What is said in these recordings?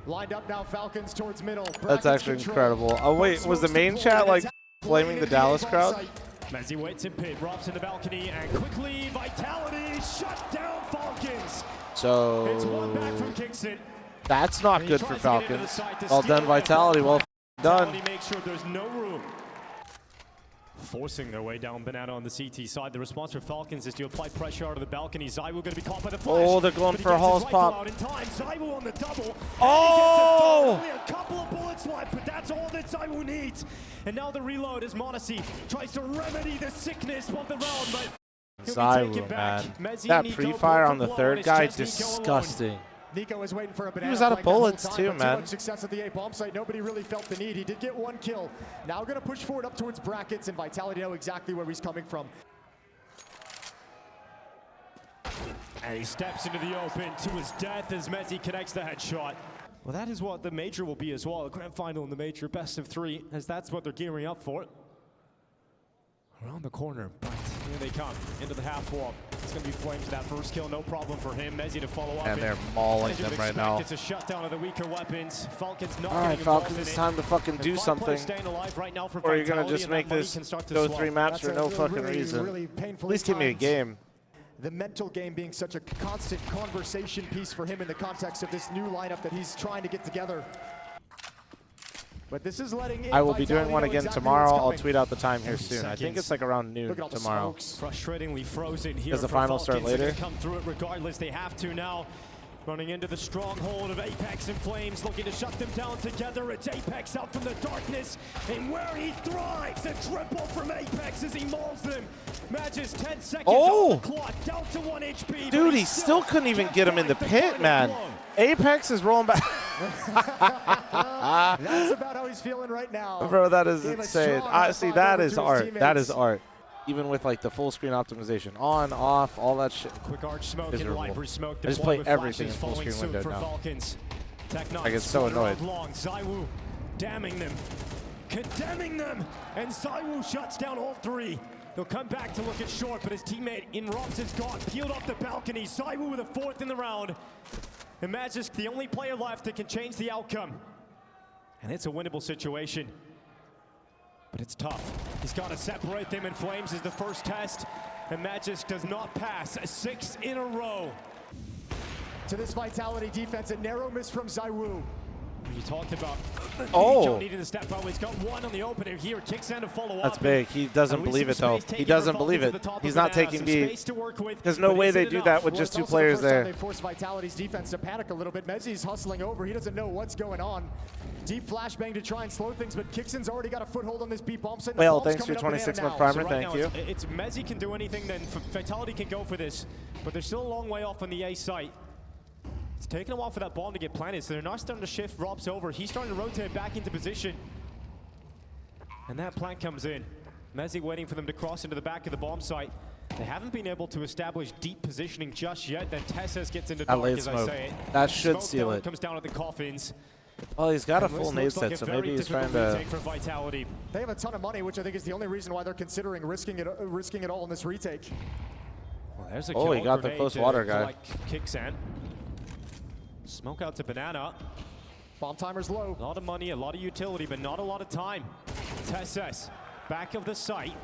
Lined up now, Falcons towards middle. That's actually incredible. Oh wait, was the main chat like flaming the Dallas crowd? Mezzi waits in pit, drops in the balcony, and quickly Vitality shut down Falcons. So It's one back from Kickson. that's not good for Falcons. Well done, Vitality. Well done. Vitality makes sure there's no room. Forcing their way down Banana on the CT side. The response for Falcons is to apply pressure out of the balcony. Zaiwu going to be caught by the flash. Oh, they're going for a Hall's pop. Zaiwu on the double. Oh! Only a couple of bullets left, but that's all that Zaiwu needs. And now the reload as Monesi tries to remedy the sickness of the round, but Zaiwu, man. That pre-fire on the third guy, disgusting. Nico is waiting for a banana. He was out of bullets too, man. Too much success at the A bomb site. Nobody really felt the need. He did get one kill. Now going to push forward up towards brackets, and Vitality know exactly where he's coming from. And he steps into the open to his death as Mezzi connects the headshot. Well, that is what the major will be as well. The grand final in the major, best of 3, as that's what they're gearing up for. Around the corner, but here they come into the half wall. It's going to be Flames that first kill, no problem for him. Mezzi to follow up. And they're mauling them right now. It's a shutdown of the weaker weapons. Falcons not All right, Falcons, it's time to fucking do something. Right now for or are you going to just make this go 3 maps for no fucking reason? At least give me a game. The mental game being such a constant conversation piece for him in the context of this new lineup that he's trying to get together. But this is letting I will be doing one again tomorrow. I'll tweet out the time here soon. I think it's like around noon tomorrow. Frustratingly frozen here. Does the final start later? Come through it regardless. They have to now. Running into the stronghold of Apex and Flames, looking to shut them down together. It's Apex out from the darkness, and where he thrives. A triple from Apex as he mauls them. Matches 10 seconds on the clock, down to 1 HP. Dude, he still couldn't even get him in the pit, man. Apex is rolling back. That's about how he's feeling right now. Bro, that is insane. See, that is art. That is art. Even with like the full screen optimization on, off, all that shit. Quick arch smoke and library smoke. I just play everything in full screen window now. I get so annoyed. Zaiwu damning them, condemning them, and Zaiwu shuts down all 3. He'll come back to look at short, but his teammate in Robs is gone, peeled off the balcony. Zaiwu with a 4th in the round. And Magic, the only player left that can change the outcome. And it's a winnable situation. But it's tough. He's got to separate them, and Flames is the first test. And Magic does not pass. 6 in a row. To this Vitality defense, a narrow miss from Zaiwu. You talked about needing to step out. He's got 1 on the opener here. Kicks in to follow up. That's big. He doesn't believe it, though. He doesn't believe it. He's not taking B. There's no way they do that with just 2 players there. They force Vitality's defense to panic a little bit. Mezzi's hustling over. He doesn't know what's going on. Deep flashbang to try and slow things, but Kickson's already got a foothold on this B bomb site. Well, thanks for your 26-month primer. So Thank you. It's Mezzi can do anything, then Vitality can go for this. But they're still a long way off on the A site. It's taken a while for that bomb to get planted, so they're not starting to shift Robs over. He's starting to rotate back into position. And that plant comes in. Mezzi waiting for them to cross into the back of the bomb site. They haven't been able to establish deep positioning just yet. Then Tesses gets into dark, as I say it. That should seal it. Comes down at the coffins. Well, he's got a full nade set, so maybe he's trying to. They have a ton of money, which I think is the only reason why they're considering risking it all in this retake. Well, there's a kill. He got the close water guy. Kicks in. Smoke out to Banana. Bomb timer's low. A lot of money, a lot of utility, but not a lot of time. Tesses, back of the site.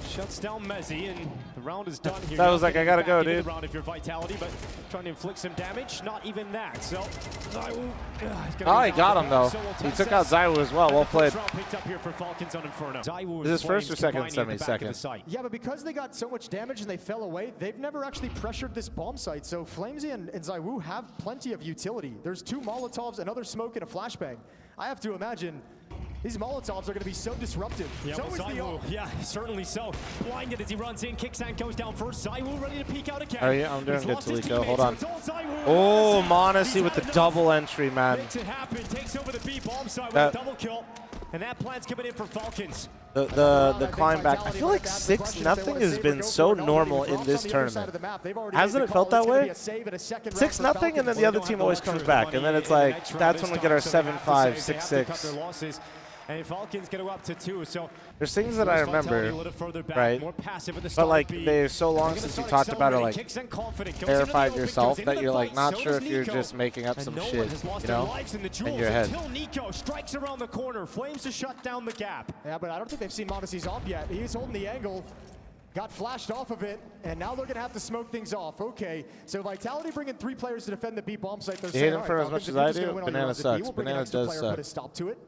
Shuts down Mezzi, and the round is done here. That was like, I gotta go, dude. Round if you're Vitality, but trying to inflict some damage, not even that. So, Zaiwu, oh, he got him though. He took out Zaiwu as well. Well played. Picked up here for Falcons on Inferno. Is this first or second semi? Second. Yeah, but because they got so much damage and they fell away, they've never actually pressured this bomb site. So Flamesy and Zaiwu have plenty of utility. There's 2 Molotovs, another smoke, and a flashbang. I have to imagine these Molotovs are going to be so disruptive. Yeah, so Zaiwu, yeah, certainly so. Blinded as he runs in. Kicksan goes down first. Zaiwu ready to peek out again. Are you? I'm doing good, Taliko. Hold on. Oh, Monesi with the double entry, man. Makes it happen. Takes over the B bomb side with a double kill. And that plant's coming in for Falcons. The climb back. I feel like 6-0 has been so normal in this tournament. Hasn't it felt that way? 6-0, and then the other team always comes back. And then it's like, that's when we get our 7-5, 6-6. And Falcons get up to 2, so there's things that I remember, right? More passive at the But like, start. they're so long since you talked about it, like, verified yourself that you're like not sure if you're just making up some shit, you know, in your head. Until Nico strikes around the corner, Flames to shut down the gap. Yeah, but I don't think they've seen m0NESY's op yet. He's holding the angle. Got flashed off of it, and now they're going to have to smoke things off. Okay, so Vitality bringing 3 players to defend the B bomb site. You hate him for as much as I do? Banana sucks. Banana does suck. Put a stop to it.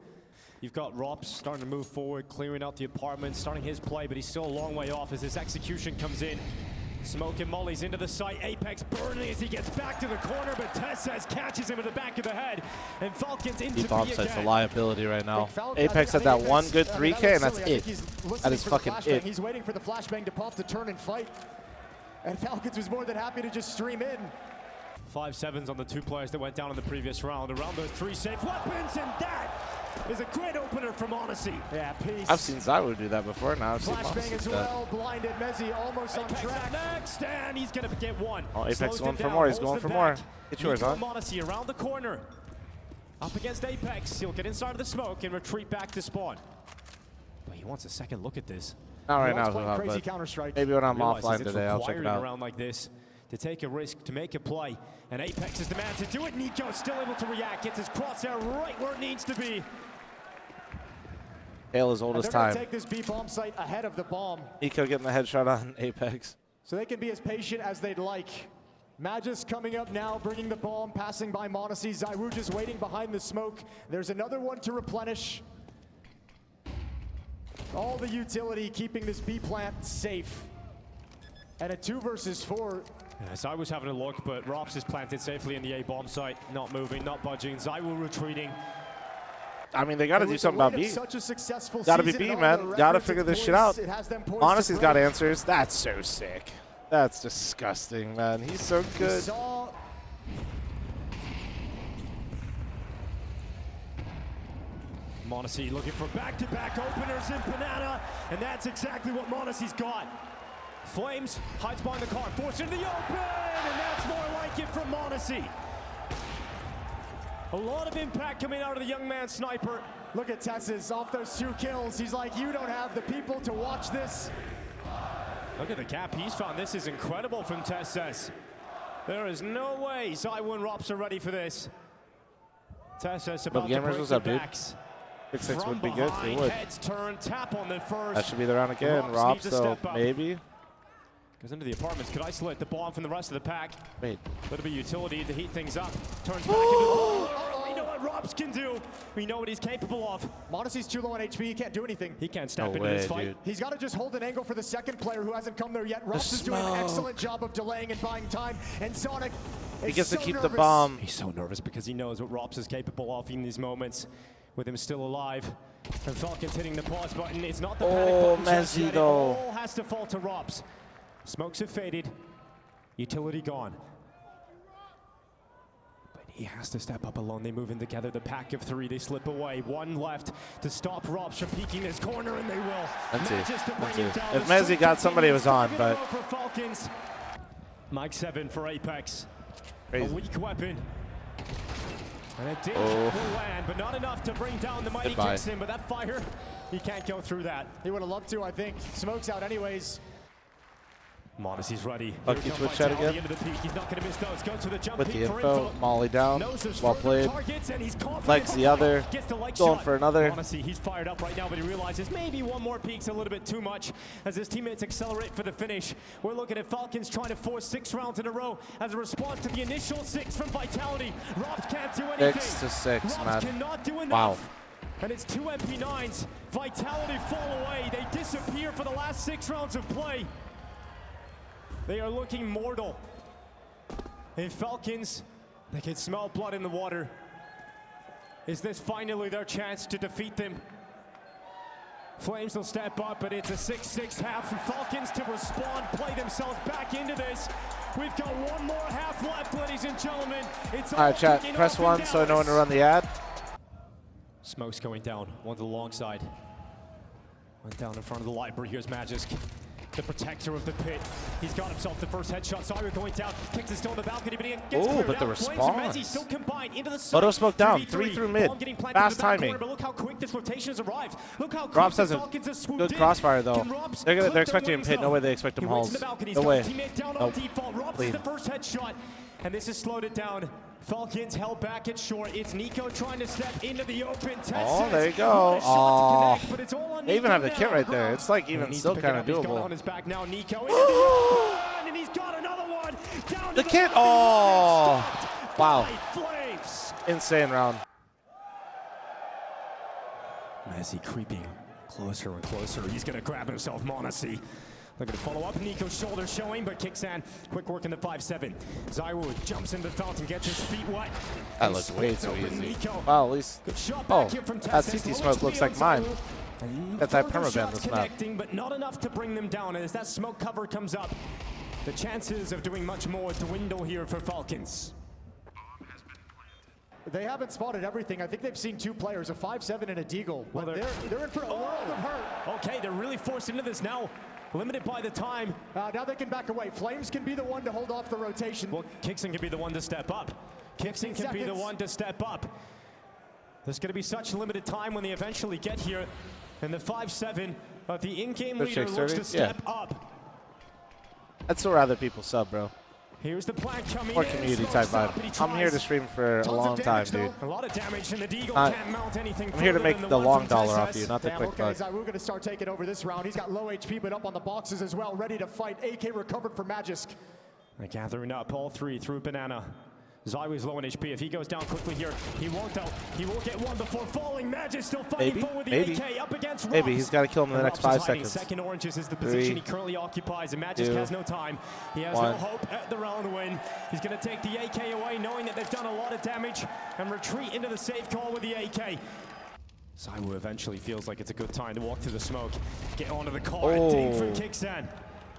You've got Rops starting to move forward, clearing out the apartment, starting his play, but he's still a long way off as his execution comes in. Smoke and mollies into the site. Apex burning as he gets back to the corner, but Tessez catches him in the back of the head. And Falcons into B bomb site's a liability right now. Apex had that one good 3K, and that's it. That is fucking it. He's waiting for the flashbang to pop to turn and fight. And Falcons was more than happy to just stream in. 5-7s on the 2 players that went down in the previous round. Around those 3 safe weapons, and that is a great opener from m0NESY. Yeah, peace. I've seen ZywOo do that before. Now I've seen flashbang as well. Blinded Mezzy almost on track. Next, and he's gonna get one. Oh, Apex going for more. He's going for more. Get yours on. m0NESY around the corner, up against Apex. He'll get inside of the smoke and retreat back to spawn. But he wants a second look at this. Not right now, crazy but counter-strike. maybe when I'm offline today, I'll check it out. Around like this, to take a risk, to make a play, and Apex is the man to do it. Nico still able to react, gets his crosshair right where it needs to be. Hail as old as time. Take this B bomb site ahead of the bomb. Nico getting the headshot on Apex. So they can be as patient as they'd like. Magis coming up now, bringing the bomb, passing by m0NESY. ZywOo just waiting behind the smoke. There's another one to replenish. All the utility keeping this B plant safe. And a 2 versus 4. Yes, I was having a look, but Rops is planted safely in the A bomb site. Not moving, not budging. ZywOo retreating. I mean, they got to do something about B. Got to be B, man. Got to figure this shit out. m0NESY's got answers. That's so sick. That's disgusting, man. He's so good. m0NESY looking for back-to-back openers in Banana, and that's exactly what m0NESY's got. Flames hides behind the car, forced into the open, and that's more like it from m0NESY. A lot of impact coming out of the young man sniper. Look at Tessez off those 2 kills. He's like, you don't have the people to watch this. Look at the gap he's found. This is incredible from Tessez. There is no way ZywOo and Rops are ready for this. Tessez about to break the backs. 6-6 would be good. It would. Heads turn, tap on the first. That should be the round again. Rops, though, maybe. Goes into the apartments, could isolate the bomb from the rest of the pack. Wait. A little bit of utility to heat things up. Turns back into the we know what Rops can do. We know what he's capable of. m0NESY's too low on HP, he can't do anything. He can't step into this fight. Dude. He's got to just hold an angle for the second player who hasn't come there yet. Rops is doing an excellent job of delaying and buying time. And Sonic he gets to keep the bomb. He's so nervous because he knows what Rops is capable of in these moments. With him still alive. And Falcons hitting the pause button. It's not the panic button just yet. It all has to fall to Rops. Smokes have faded, utility gone. But he has to step up alone. They move in together, the pack of 3, they slip away. 1 left to stop Rops from peeking this corner, and they will. Let's see. If mezzy got somebody, it was on, but. Mike 7 for Apex. Crazy. A weak weapon. And it did land, but not enough to bring down the mighty Jason, but that fire, he can't go through that. He would have loved to, I think. Smoke's out anyways. m0NESY's ready. Lucky twitch shot again. He's not going to miss those. Go to the jump with the for info. Molly down. Well played. Legs the other. Going for another. m0NESY, he's fired up right now, but he realizes maybe one more peek's a little bit too much as his teammates accelerate for the finish. We're looking at Falcons trying to force 6 rounds in a row as a response to the initial 6 from Vitality. Rops can't do anything. 6-6, Rops man. cannot do enough. Wow. And it's 2 MP9s. Vitality fall away. They disappear for the last 6 rounds of play. They are looking mortal. And Falcons, they can smell blood in the water. Is this finally their chance to defeat them? Flames will step up, but it's a 6-6 half for Falcons to respond, play themselves back into this. We've got 1 more half left, ladies and gentlemen. It's all right, chat, press 1 so I know when to run the ad. Smoke's going down, one to the long side. Went down in front of the library, here's Magisk. the protector of the pit. He's got himself the first headshot. Siren going down, kicks his stone on the balcony, but he gets Ooh, but the response. Still combined into the photo smoke down, 3 through mid. Fast timing. Corner, but look how quick this rotation has arrived. Look how Robs has a good crossfire though. They're expecting him hit. No way they expect him halls. No way. Nope. Clean. The first headshot, and this has slowed it down. Falcons held back at short. It's Nico trying to step into the open. Oh, there you go. Oh, they even have the kit right there. It's like even still kind of doable. On his back now, Nico, and he's got another one. Down the kit. Oh, wow. Flames. Insane round. Messi creeping closer and closer. He's going to grab himself m0NESY. Looking to follow up. Nico's shoulder showing, but Kixan, quick work in the 5-7. ZywOo jumps into the fountain, gets his feet wet. That looks way too easy. Wow, at least. Oh, that CT smoke looks like mine. That's that permaban this map. But not enough to bring them down. And as that smoke cover comes up, the chances of doing much more dwindle here for Falcons. They haven't spotted everything. I think they've seen 2 players, a 5-7 and a deagle. Well, they're in for a world of hurt. Okay, they're really forced into this now. Limited by the time. Now they can back away. Flames can be the one to hold off the rotation. Well, Kixan can be the one to step up. Kixan can be the one to step up. There's going to be such limited time when they eventually get here. And the 5-7 of the in-game leader looks to step up. I'd still rather people sub, bro. Here's the plan coming More community type vibe. I'm here to stream for a long time, dude. A lot of damage, and the Deagle can't mount anything. I'm here to make the long dollar off you, not the quick buck. ZywOo going to start taking over this round. He's got low HP, but up on the boxes as well, ready to fight. AK recovered for Magisk. They're gathering up all 3 through Banana. ZywOo's low on HP. If he goes down quickly here, he won't out. He will get one before falling. Magisk still fighting forward with the AK up against Robs. Maybe he's got to kill him in the next 5 seconds. Second oranges is the position he currently occupies, and Magisk has no time. He has no hope at the round win. He's going to take the AK away, knowing that they've done a lot of damage, and retreat into the safe call with the AK. ZywOo eventually feels like it's a good time to walk through the smoke, get onto the car, and ding from Kixan.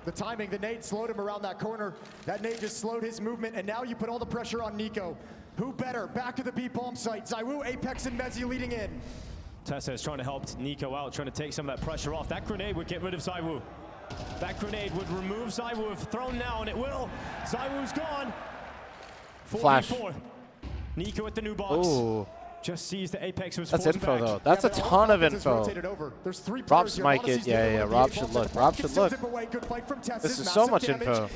The timing, the nade slowed him around that corner. That nade just slowed his movement, and now you put all the pressure on Nico. Who better? Back to the B bomb site. ZywOo, Apex, and Mezzi leading in. Tessa is trying to help Nico out, trying to take some of that pressure off. That grenade would get rid of ZywOo. That grenade would remove ZywOo if thrown now, and it will. ZywOo's gone. Flash. Nico at the new box. Ooh. Just sees the Apex was That's info back. though. That's a ton of info. Robs might get, yeah. Rob should look. Rob should look. This is so much info.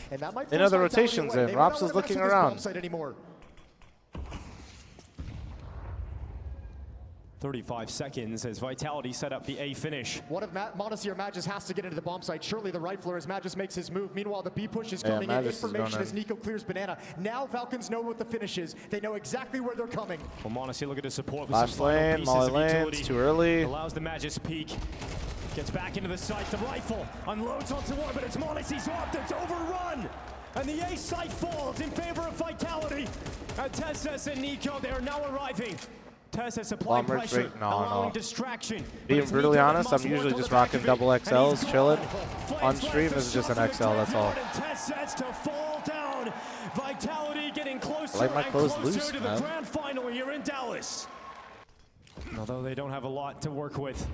They know the rotations in. Robs is looking around. 35 seconds as Vitality set up the A finish. What if m0NESY or Magisk has to get into the bomb site? Surely the rifler as Magisk makes his move. Meanwhile, the B push is coming in. Information as Nico clears Banana. Now Falcons know what the finish is. They know exactly where they're coming. Well, m0NESY look at his support with Last some lane, pieces Molly of lane, utility. it's too early. Allows the Magisk peek. Gets back into the site. The rifle unloads onto one, but it's m0NESY's off. It's overrun. And the A site falls in favor of Vitality. And Tessa and Nico, they are now arriving. Tessa supplying pressure, allowing distraction. Being brutally honest, I'm usually just rocking double XLs, chilling. On stream, this is just an XL, that's all. To fall down. Vitality getting closer I like my clothes and closer loose, to man. the grand final here in Dallas. Although they don't have a lot to work with,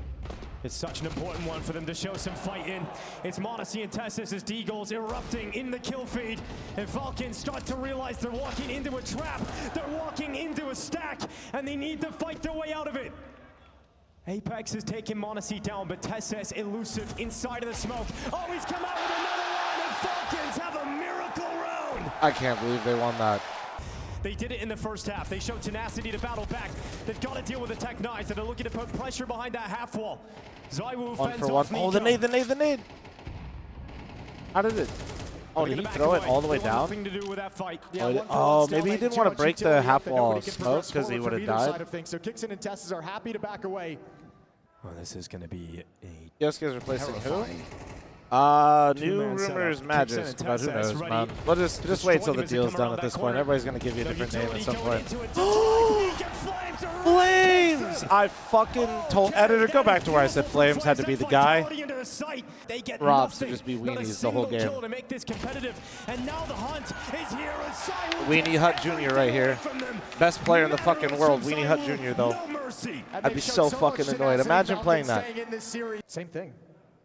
it's such an important one for them to show some fight in. It's m0NESY and Tessus as Deagles erupting in the kill feed. And Falcons start to realize they're walking into a trap. They're walking into a stack, and they need to fight their way out of it. Apex is taking m0NESY down, but Tessus elusive inside of the smoke. Oh, he's come out with another one, and Falcons have a miracle round. I can't believe they won that. They did it in the first half. They showed tenacity to battle back. They've got to deal with the Tech Knights that are looking to put pressure behind that half wall. ZywOo fends off Nico. Oh, the nade. How did it? Oh, did he throw it all the way down? Nothing to do with that fight. Oh, maybe he didn't want to break the half wall smoke because he would have died. So Kixan and Tessus are happy to back away. Well, this is going to be a Yosuke's replacing who? New rumors, Magisk, but who knows, man. We'll just wait till the deal's done at this point. Everybody's gonna give you a different name at some point. Flames! I fucking told editor, go back to where I said Flames had to be the guy. Robs to just be weenies the whole game. Weenie Hut Jr. right here. Best player in the fucking world, Weenie Hut Jr. though. I'd be so fucking annoyed. Imagine playing that. Same thing.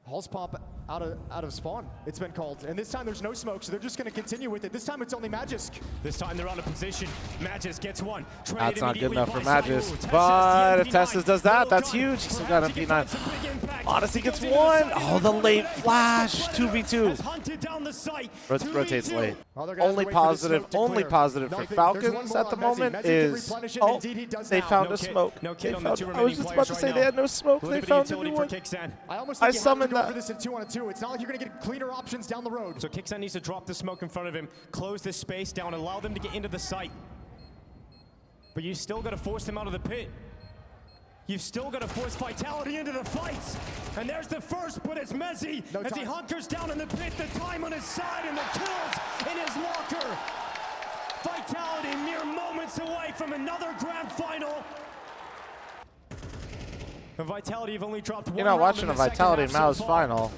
Halls pop out of spawn, it's been called. And this time there's no smoke, so they're just going to continue with it. This time it's only Magisk. This time they're out of position. Magisk gets one. That's not good enough for Magisk. But if Tessus does that, that's huge. He's still got an MP9. Odyssey gets one. Oh, the late flash. 2v2. Rotates late. Only positive for Falcons at the moment is, oh, they found a smoke. I was just about to say they had no smoke. They found a new one. I summoned that. For this in 2-on-2. It's not like you're going to get cleaner options down the road. So Kixan needs to drop the smoke in front of him, close this space down, allow them to get into the site. But you still got to force them out of the pit. You've still got to force Vitality into the fights. And there's the first, but it's Mezzi as he hunkers down in the pit, the time on his side and the kills in his locker. Vitality mere moments away from another grand final. And Vitality have only dropped one. You're not watching a Vitality Mouse final.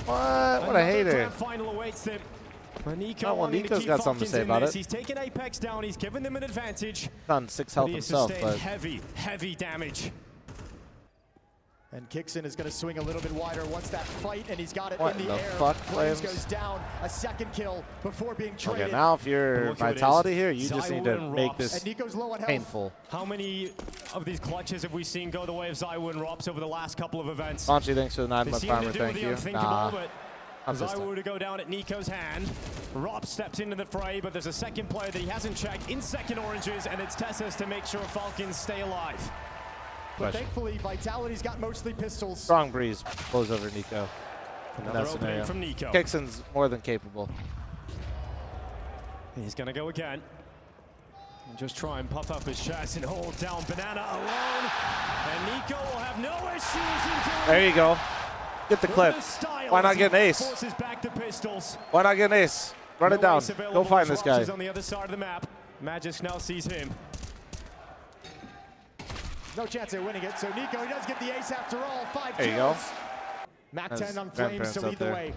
What a hater. Oh, well, Nico's got something to say about it. He's taken Apex down. He's given them an advantage. Done 6 health himself, but heavy damage. And Kixan is going to swing a little bit wider once that fight, and he's got it what in the air. Fuck, Flames goes down, a second kill before being traded. Okay, now if you're Vitality here, you just need to make this painful. How many of these clutches have we seen go the way of ZywOo and Rops over the last couple of events? Launchy, thanks for the 9-month farmer, thank you. Nah. ZywOo to go down at Nico's hand. Rops steps into the fray, but there's a second player that he hasn't checked in second oranges, and it's Tessus to make sure Falcons stay alive. But thankfully, Vitality's got mostly pistols. Strong breeze blows over Nico. Another opening from Nico. Kixan's more than capable. He's gonna go again. And just try and puff up his chest and hold down Banana alone. And Nico will have no issues. There you go. Get the clip. Why not get an ace? Forces back to pistols. Why not get an ace? Run it down. Go find this guy. On the other side of the map. Magisk now sees him. No chance of winning it, so Nico, he does get the ace after all. 5 kills. There you go. Mac 10 on Flames to lead the way.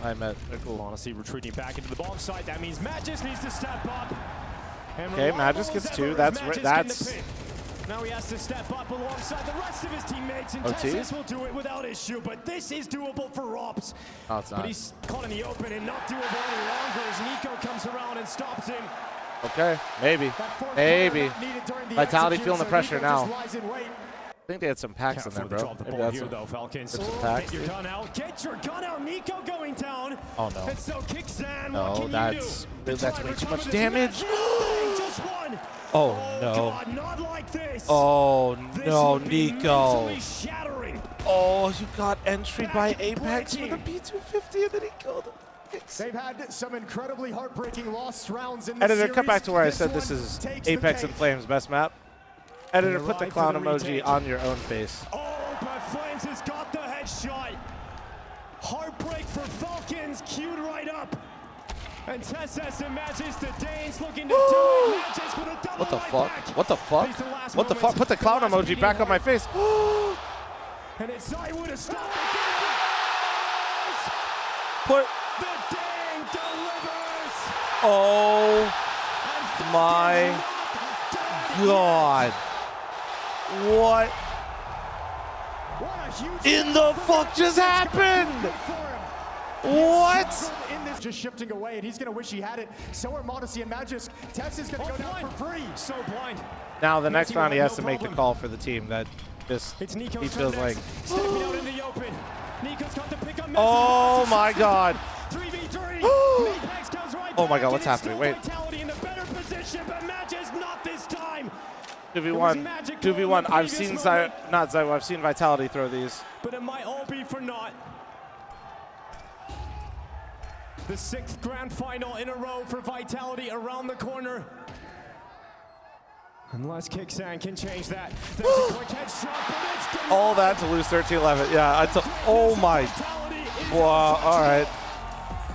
I met. They're cool. Honestly, retreating back into the bomb site. That means Magisk needs to step up. Okay, Magisk gets 2. That's. Now he has to step up alongside the rest of his teammates, and Tessus will do it without issue, but this is doable for Rops. Oh, it's not. But he's caught in the open and not doable any longer as Nico comes around and stops him. Okay, maybe. Maybe. Vitality feeling the pressure now. I think they had some packs in there, bro. Maybe that's some Falcons. Packs. Get your gun out. Get your gun out. Nico going down. Oh, no. And so Kixan, no, that's way too much damage. Just one. Oh, no. God, not like this. Oh, no, Nico. Shattering. Oh, you got entry by Apex with a P250 and then he killed him. They've had some incredibly heartbreaking lost rounds in this Editor, series. come back to where I said this is Apex and Flames best map. Editor, put the clown emoji on your own face. Oh, but Flames has got the headshot. Heartbreak for Falcons, queued right up. And Tessus imagines the Danes looking to do it. Magisk with a double What the right fuck? back. What the fuck? What the fuck? Put the clown emoji back on my face. And it's ZywOo to stop it. Put. The Dane delivers. Oh my God. What in the fuck just happened? What? Just shifting away, and he's going to wish he had it. So are Modesty and Magisk. Tess is going to go down for free. So blind. Now the next round he has to make the call for the team that just he feels like. Stepping out in the open. Nico's got the pick on Messi. Oh my God. 3v3. Oh my God, what's happening? Wait. In a better position, but Magisk not this time. 2v1. 2v1. I've seen not ZywOo. I've seen Vitality throw these. But it might all be for naught. The 6th grand final in a row for Vitality around the corner. Unless Kixan can change that. There's a quick headshot, but it's all that to lose 13-11. Yeah, I took. Oh my. Wow. All right.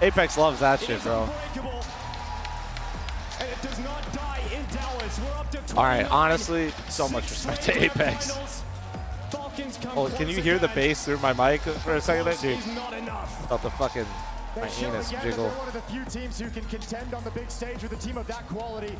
Apex loves that shit, bro. And it does not die in Dallas. We're up to all right. Honestly, so much respect to Apex. Oh, can you hear the bass through my mic for a second, dude? Felt the fucking. My anus jiggle. They're one of the few teams who can contend on the big stage with a team of that quality.